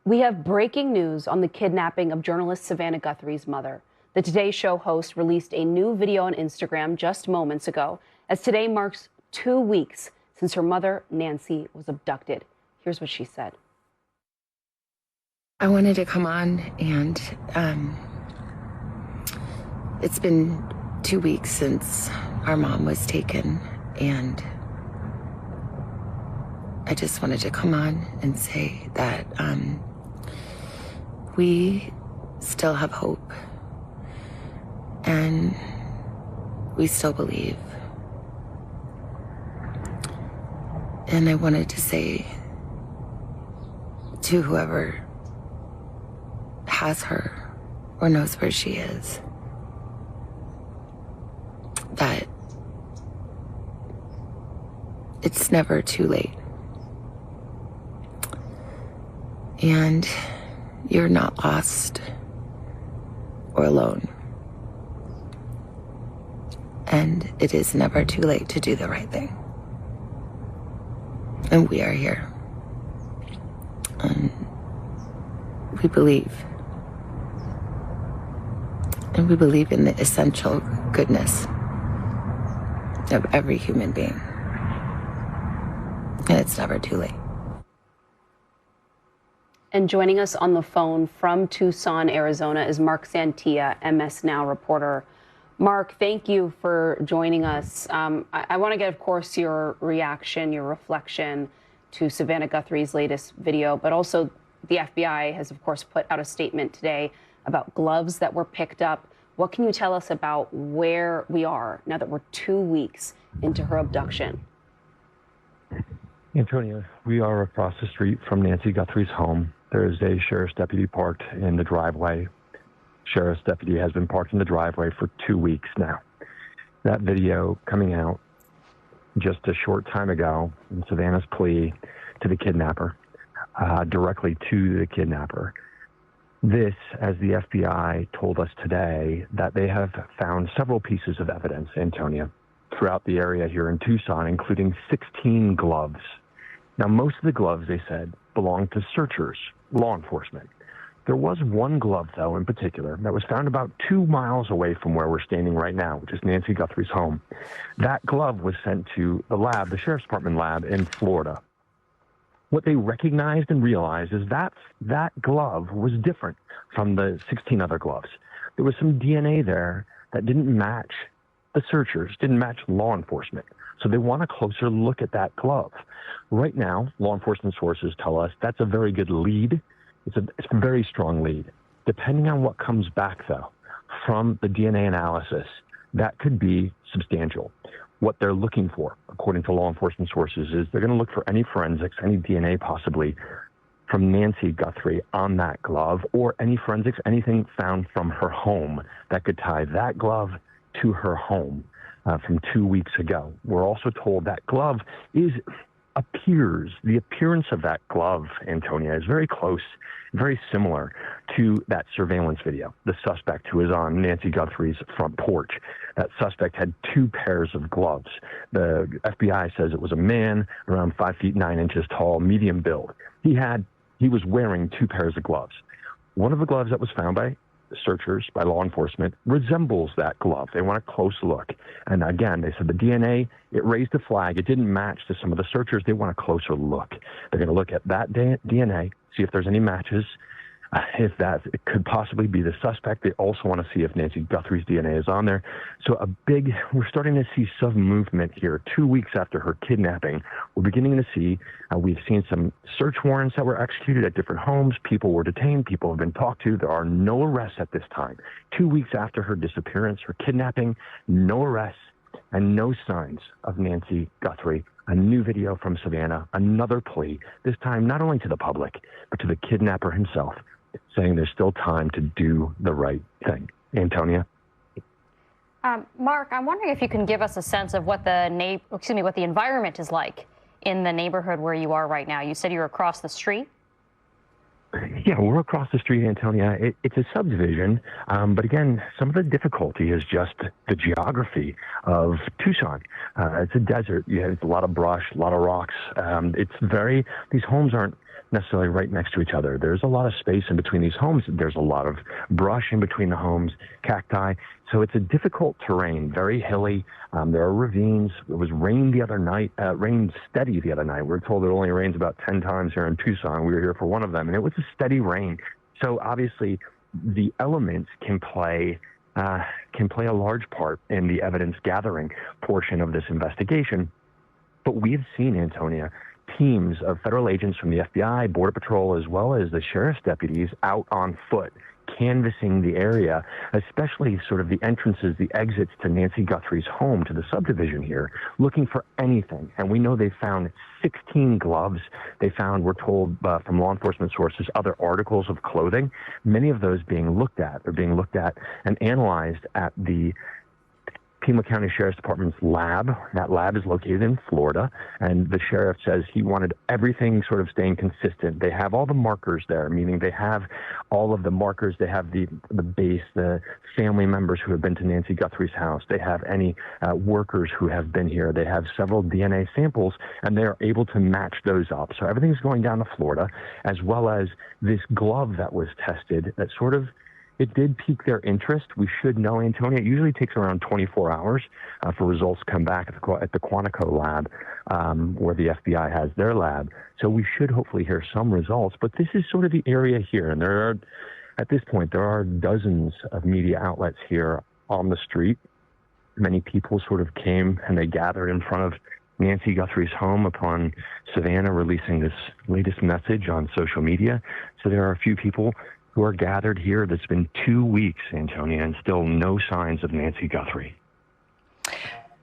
We have breaking news on the kidnapping of journalist Savannah Guthrie's mother. The Today Show host released a new video on Instagram just moments ago, as today marks 2 weeks since her mother, Nancy, was abducted. Here's what she said. I wanted to come on, and it's been 2 weeks since our mom was taken, and I just wanted to come on and say that we still have hope, and we still believe. And I wanted to say to whoever has her or knows where she is that it's never too late. And you're not lost or alone. And it is never too late to do the right thing. And we are here. And we believe. And we believe in the essential goodness of every human being. And it's never too late. And joining us on the phone from Tucson, Arizona, is Mark Santia, MSNOW reporter. Mark, thank you for joining us. I want to get, of course, your reaction, your reflection to Savannah Guthrie's latest video, but also the FBI has, of course, put out a statement today about gloves that were picked up. What can you tell us about where we are now that we're 2 weeks into her abduction? Antonia, we are across the street from Nancy Guthrie's home. There is a sheriff's deputy parked in the driveway. Sheriff's deputy has been parked in the driveway for 2 weeks now. That video coming out just a short time ago in Savannah's plea to the kidnapper, directly to the kidnapper. This, as the FBI told us today, that they have found several pieces of evidence, Antonia, throughout the area here in Tucson, including 16 gloves. Now, most of the gloves, they said, belong to searchers, law enforcement. There was one glove, though, in particular, that was found about 2 miles away from where we're standing right now, which is Nancy Guthrie's home. That glove was sent to the lab, the Sheriff's Department lab in Florida. What they recognized and realized is that that glove was different from the 16 other gloves. There was some DNA there that didn't match the searchers, didn't match law enforcement. So they want a closer look at that glove. Right now, law enforcement sources tell us that's a very good lead. It's a very strong lead. Depending on what comes back, though, from the DNA analysis, that could be substantial. What they're looking for, according to law enforcement sources, is they're going to look for any forensics, any DNA possibly from Nancy Guthrie on that glove, or any forensics, anything found from her home that could tie that glove to her home from 2 weeks ago. We're also told that glove the appearance of that glove, Antonia, is very close, very similar to that surveillance video. The suspect who is on Nancy Guthrie's front porch. That suspect had 2 pairs of gloves. The FBI says it was a man around 5 feet 9 inches tall, medium build. He was wearing 2 pairs of gloves. One of the gloves that was found by searchers, by law enforcement, resembles that glove. They want a close look. And again, they said the DNA, it raised a flag. It didn't match to some of the searchers. They want a closer look. They're going to look at that DNA, see if there's any matches. If that it could possibly be the suspect. They also want to see if Nancy Guthrie's DNA is on there. So we're starting to see some movement here. 2 weeks after her kidnapping, we're beginning to see, we've seen some search warrants that were executed at different homes. People were detained. People have been talked to. There are no arrests at this time. 2 weeks after her disappearance, her kidnapping, no arrests and no signs of Nancy Guthrie. A new video from Savannah, another plea, this time not only to the public, but to the kidnapper himself, saying there's still time to do the right thing. Antonia? Mark, I'm wondering if you can give us a sense of what the environment is like in the neighborhood where you are right now. You said you're across the street? Yeah, we're across the street, Antonia. It's a subdivision, but again, some of the difficulty is just the geography of Tucson. It's a desert. You have a lot of brush, a lot of rocks. These homes aren't necessarily right next to each other. There's a lot of space in between these homes. There's a lot of brush in between the homes, cacti. So it's a difficult terrain, very hilly. There are ravines. It was rain the other night, rained steady the other night. We're told it only rains about 10 times here in Tucson. We were here for one of them, and it was a steady rain. So obviously the elements can play a large part in the evidence gathering portion of this investigation. But we've seen, Antonia, teams of federal agents from the FBI, Border Patrol, as well as the sheriff's deputies out on foot, canvassing the area, especially sort of the entrances, the exits to Nancy Guthrie's home, to the subdivision here, looking for anything. And we know they found 16 gloves. They found, we're told from law enforcement sources, other articles of clothing, many of those being looked at. They're being looked at and analyzed at the Pima County Sheriff's Department's lab. That lab is located in Florida, and the sheriff says he wanted everything sort of staying consistent. They have all the markers there, meaning they have all of the markers. They have the base, the family members who have been to Nancy Guthrie's house. They have any workers who have been here. They have several DNA samples, and they are able to match those up. So everything's going down to Florida, as well as this glove that was tested that sort of, it did pique their interest. We should know, Antonia, it usually takes around 24 hours for results to come back at the Quantico lab, where the FBI has their lab. So we should hopefully hear some results. But this is sort of the area here. And at this point, there are dozens of media outlets here on the street. Many people sort of came and they gathered in front of Nancy Guthrie's home upon Savannah releasing this latest message on social media. So there are a few people who are gathered here. That's been 2 weeks, Antonia, and still no signs of Nancy Guthrie.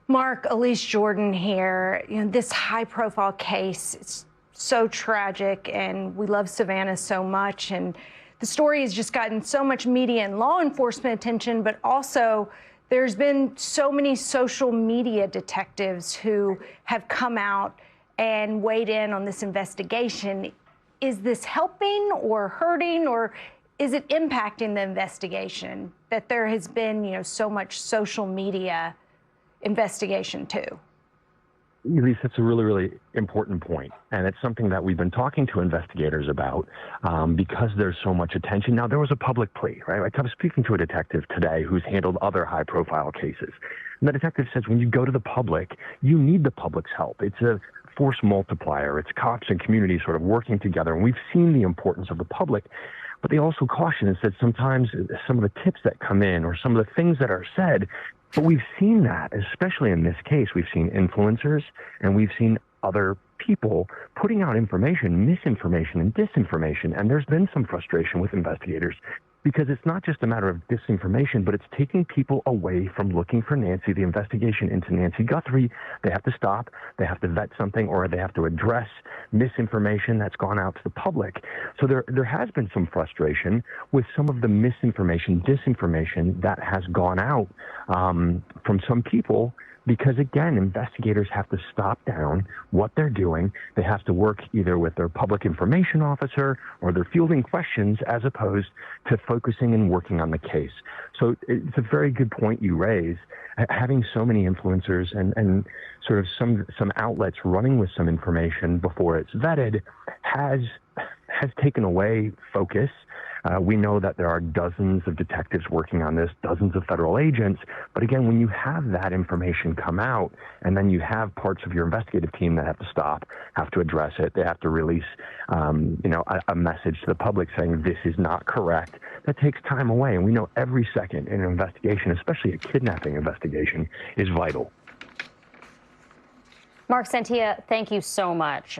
Mark, Elise Jordan here. This high-profile case, it's so tragic, and we love Savannah so much. And the story has just gotten so much media and law enforcement attention, but also there's been so many social media detectives who have come out and weighed in on this investigation. Is this helping or hurting, or is it impacting the investigation that there has been, so much social media investigation too? Elise, that's a really, really important point. And it's something that we've been talking to investigators about because there's so much attention. Now, there was a public plea, right? I was speaking to a detective today who's handled other high-profile cases. And the detective says when you go to the public, you need the public's help. It's a force multiplier. It's cops and community sort of working together. And we've seen the importance of the public. But they also caution and said sometimes some of the tips that come in or some of the things that are said, but we've seen that, especially in this case, we've seen influencers and we've seen other people putting out information, misinformation and disinformation. And there's been some frustration with investigators because it's not just a matter of disinformation, but it's taking people away from looking for Nancy. The investigation into Nancy Guthrie, they have to stop, they have to vet something, or they have to address misinformation that's gone out to the public. So there has been some frustration with some of the misinformation, disinformation that has gone out from some people. Because, again, investigators have to stop down what they're doing. They have to work either with their public information officer or they're fielding questions as opposed to focusing and working on the case. So it's a very good point you raise. Having so many influencers and sort of some outlets running with some information before it's vetted has taken away focus. We know that there are dozens of detectives working on this, dozens of federal agents. But again, when you have that information come out and then you have parts of your investigative team that have to stop, have to address it, they have to release, a message to the public saying this is not correct, that takes time away. And we know every second in an investigation, especially a kidnapping investigation, is vital. Mark Santia, thank you so much.